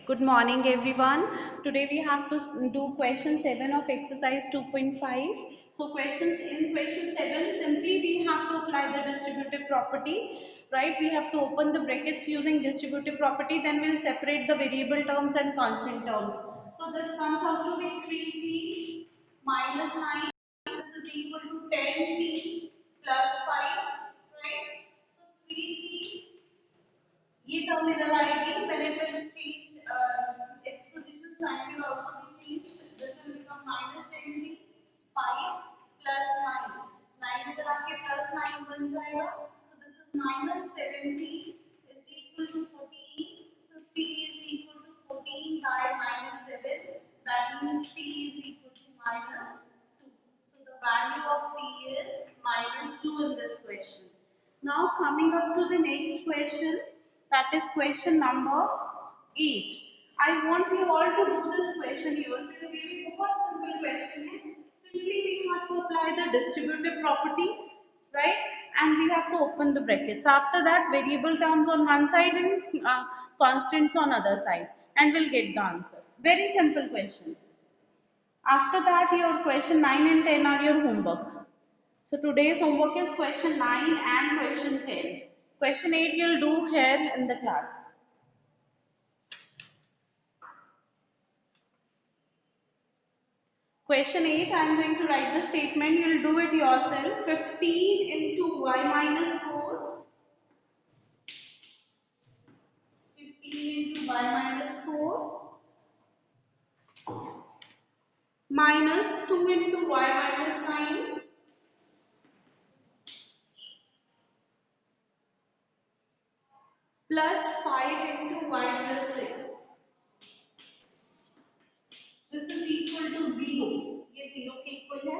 Good morning everyone. Today we have to do question 7 of exercise 2.5. So in question 7 simply we have to apply the distributive property, right? We have to open the brackets using distributive property, then we'll separate the variable terms and constant terms. So this comes out to be 3t minus 9. This is equal to 10t plus 5, right? So 3t, ये term इधर आएगी, when it will change its position, sign will also be changed. This will become minus 10t 5 plus 9. 9 इधर आके plus 9 बन जाएगा. So this is minus 7t is equal to 14. So t is equal to 14 by minus 7. That means t is equal to minus 2. So the value of t is minus 2 in this question. Now coming up to the next question, that is question number 8. I want you all to do this question yourself. ये भी बहुत simple question है. Simply we have to apply the distributive property, right? And we have to open the brackets. After that, variable terms on one side and constants on other side, and we'll get the answer. Very simple question. After that, your question 9 and 10 are your homework. So today's homework is question 9 and question 10. Question 8 you'll do here in the class. Question 8, I am going to write the statement. You'll do it yourself. 15 into y minus 4. 15 into y minus 4 minus 2 into y minus 9 plus 5 into y plus 6. This is equal to 0. ये 0 के equal है.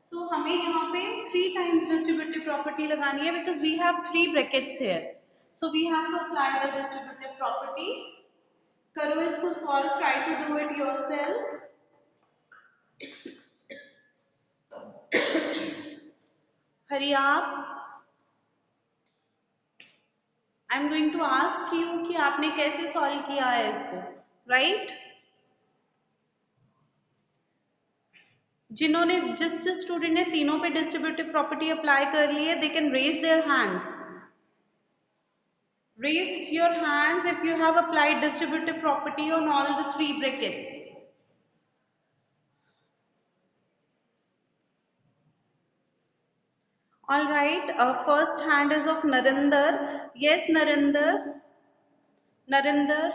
So हमें यहाँ पे 3 times distributive property लगानी है because we have 3 brackets here. So we have to apply the distributive property. करो इसको solve, try to do it yourself. Hurry up. I am going to ask you कि आपने कैसे solve किया है इसको, right? जिस स्टूडेंट ने तीनों पे डिस्ट्रीब्यूटिव प्रॉपर्टी अप्लाई कर ली है, they can raise their hands. Raise your hands if you have applied distributive property on all the 3 brackets. All right, first hand is of Narinder. Yes, Narinder. Narinder.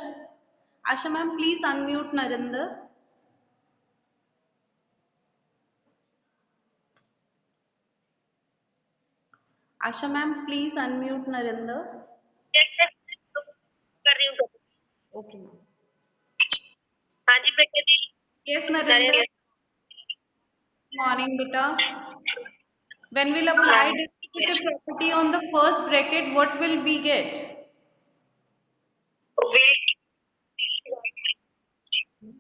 Asha ma'am, please unmute Narinder. Asha ma'am, please unmute Narinder. कर रही हूँ. Okay ma'am. हाँ जी बेटा जी. Yes, Narinder. Morning, beta. When we'll apply distributive property on the first bracket, what will we get?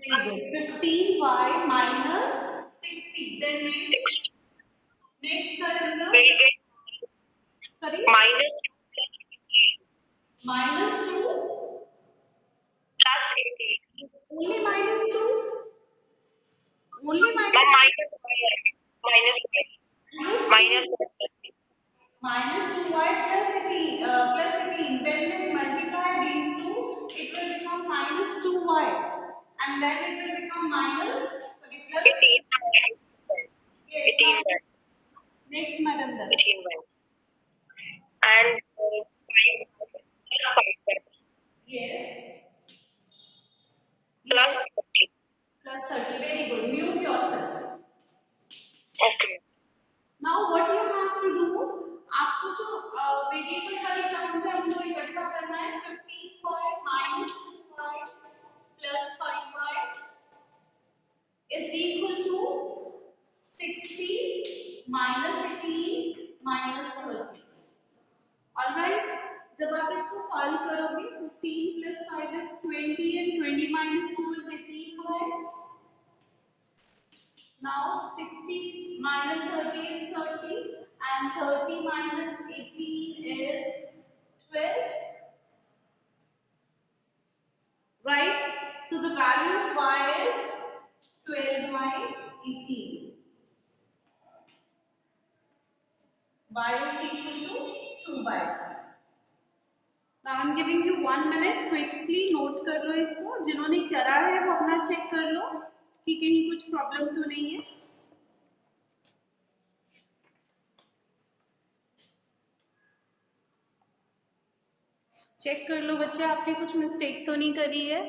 Very good. 15y minus 60. Then next Narinder. Sorry? Minus 2 plus 80. only minus 2 only minus minus minus 2y plus 18 when we multiply these two it will become minus 2y and then it will become minus plus 18. next Narendra 18 and 5 yes plus 30. plus 30 very good mute yourself. Okay. Now what you have to do, आपको जो variable वाली terms है उनको इकट्ठा करना है. 15y minus 2y plus 5y is equal to 60 minus 18 minus 30. Alright, जब आप इसको सॉल्व करोगे 15 plus 5 is 20 and 20 minus 2 is 18y. Now 60 minus 30 is 30 and 30 minus 18 is 12. Right? So the value of y is 12 by 18. Y is equal to 2 by 3. Now I am giving you 1 minute. Quickly note कर लो इसको. जिन्होंने करा है वो अपना check कर लो कि कहीं कुछ प्रॉब्लम तो नहीं है. चेक कर लो बच्चे, आपने कुछ मिस्टेक तो नहीं करी है.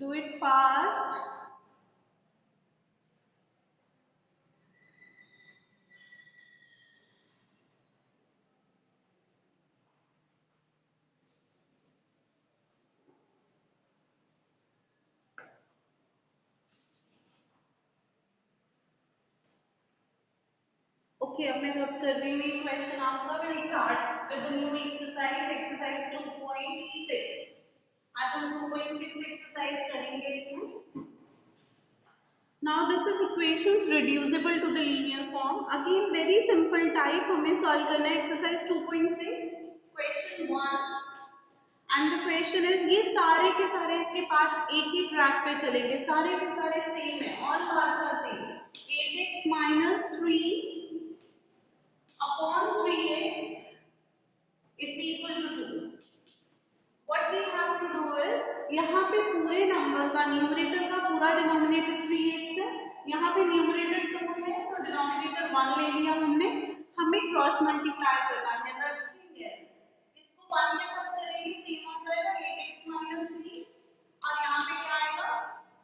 Do it fast. ओके अब मैं नोट कर रही हूँ ये क्वेश्चन आपका. Will start with the new exercise, exercise 2.6. आज हम 2.6 एक्सरसाइज करेंगे इसमें. Now this is equations reducible to the linear form. Again very simple type. हमें solve करना है exercise 2.6 question 1 and the question is ये सारे के सारे इसके पार्ट्स एक ही ट्रैक पे चलेंगे. सारे के सारे सेम है. All parts are same. 8x minus 3 upon 3x is equal to 2. What we have to do is यहाँ पे पूरे नंबर का न्यूमरेटर का पूरा डिनोमिनेटर 3x है. यहाँ पे न्यूमरेटर 2 है तो डिनोमिनेटर 1 ले लिया हमने. हमें क्रॉस मल्टीप्लाई करना है. Nothing else. इसको 1 के साथ करेंगे सेम हो जाएगा 8x minus 3 और यहाँ पे क्या आएगा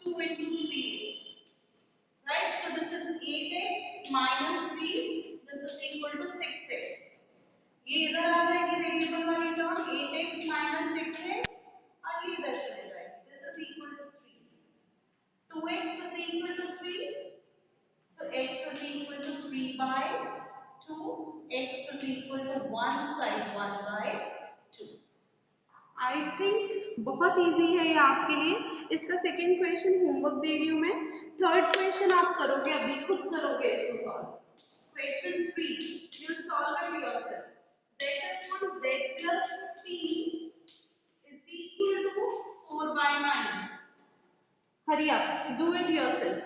2 into 3x. Right? So this is 8x minus 3. This is equal to 6x. ये इधर आ जाएगी वेरिएबल वाली टर्म 8x minus 6x और ये इधर चले जाएगी. This is equal to 3. 2x is equal to 3. So x is equal to 3 by 2. X is equal to 1 side 1 by 2. I think बहुत इजी है ये आपके लिए. इसका सेकेंड क्वेश्चन होमवर्क दे रही हूँ मैं. थर्ड क्वेश्चन आप करोगे, अभी खुद करोगे इसको solve. Question 3 you will solve it yourself. Z upon Z plus 15 is equal to 4 by 9. Hurry up, do it yourself.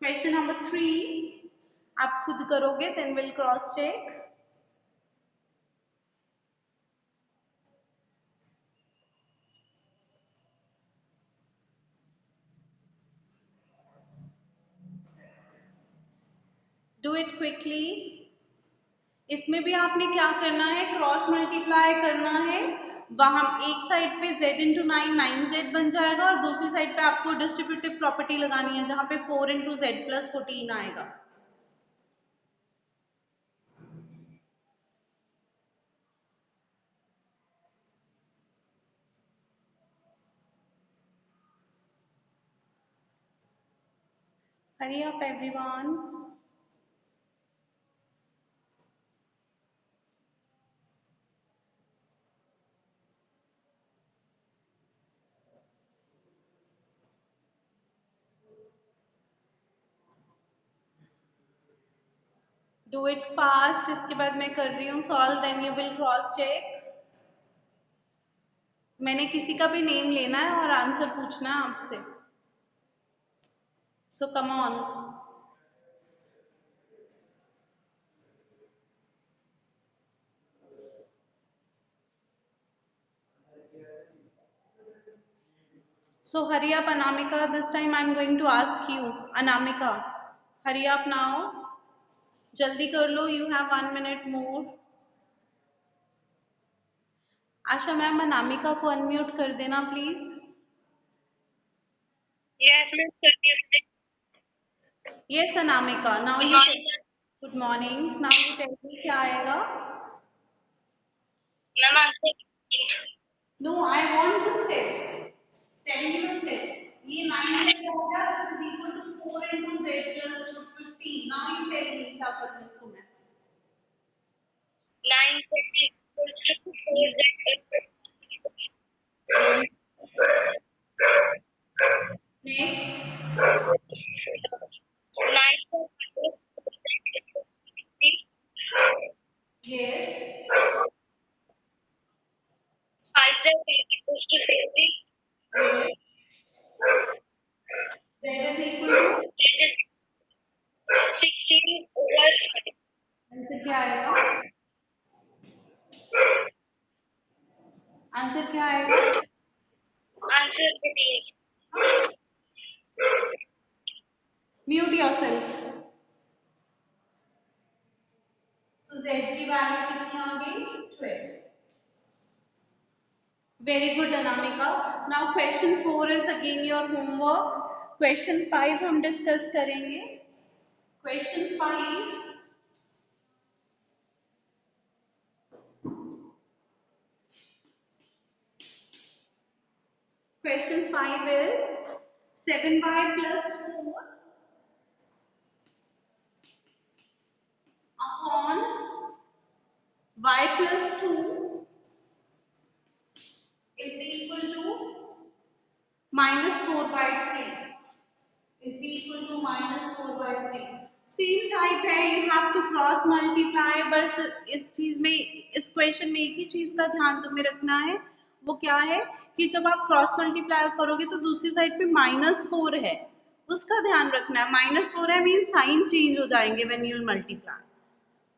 Question number 3 आप खुद करोगे, then we'll cross check. Do it quickly. इसमें भी आपने क्या करना है, क्रॉस मल्टीप्लाई करना है. वहां एक साइड पे z इंटू 9 9z बन जाएगा और दूसरी साइड पे आपको डिस्ट्रीब्यूटिव प्रॉपर्टी लगानी है जहां पे 4 इंटू जेड प्लस 14 आएगा. Hurry up everyone. Do it fast. इसके बाद मैं कर रही हूँ solve, then you will cross check. मैंने किसी का भी नेम लेना है और आंसर पूछना है आपसे. So come on. So hurry up Anamika. This time I am going to ask you. Anamika, hurry up now. जल्दी कर लो. You have 1 minute more. Asha ma'am Anamika को अनम्यूट कर देना please. Yes, ma'am. Yes Anamika. Now Good you morning, ma'am. good morning. Now you tell me क्या आएगा. Ma'am, answer. No I want the steps, tell me the steps. ये 9 में क्या होगा, this is equal to 4 into z plus 15। Now you tell me क्या करना है इसको मैं। 9 equals to 4z next. 9 minus 4z equals to 60. Yes. 5z equals to 60. Yes. z is equal to, Z is 16 over 5. Answer क्या आएगा, answer क्या आएगा। Answer 48. Mute yourself. So z की वैल्यू कितनी आ गई, 12। Very good Anamika. Now question 4 is again your homework. Question 5 हम discuss करेंगे। Question 5, question 5 is 7y plus 4 upon y plus 2 is equal to minus 4 by 3 is equal to minus 4 by 3। Same type है, you have to cross multiply, बस इस चीज में, इस question में एक ही चीज का ध्यान तुम्हें रखना है। वो क्या है कि जब आप क्रॉस मल्टीप्लाई करोगे तो दूसरी साइड पे -4 है, उसका ध्यान रखना है। -4 है मीन साइन चेंज हो जाएंगे व्हेन यू मल्टीप्लाई।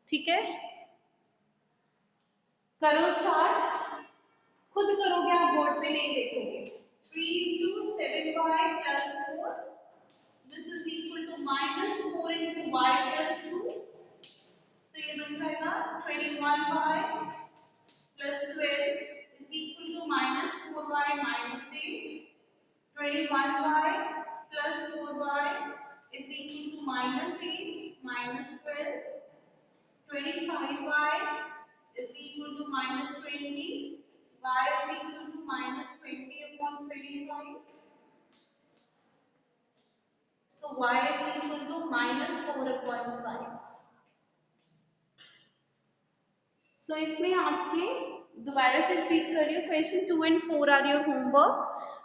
ठीक है, करो स्टार्ट। खुद करोगे, आप बोर्ड पे नहीं देखोगे। 3 into 7y plus 4, this is equal to minus 4 into y plus 2। So ये बन जाएगा 21y plus 12 is equal to minus 4y minus 8। 21y plus 4y is equal to minus 8 minus 12। 25y is equal to minus 20। y is equal to minus 20 upon 25। So y is equal to minus 4 upon 5। सो इसमें आपके, दोबारा से repeat कर रही हूँ, question 2 and 4 are your homework.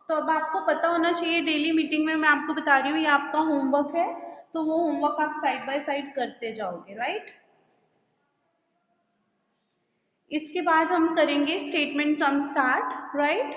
तो अब आपको पता होना चाहिए, डेली मीटिंग में मैं आपको बता रही हूँ ये आपका होमवर्क है, तो वो होमवर्क आप साइड बाय साइड करते जाओगे, राइट। इसके बाद हम करेंगे स्टेटमेंट सम स्टार्ट, राइट।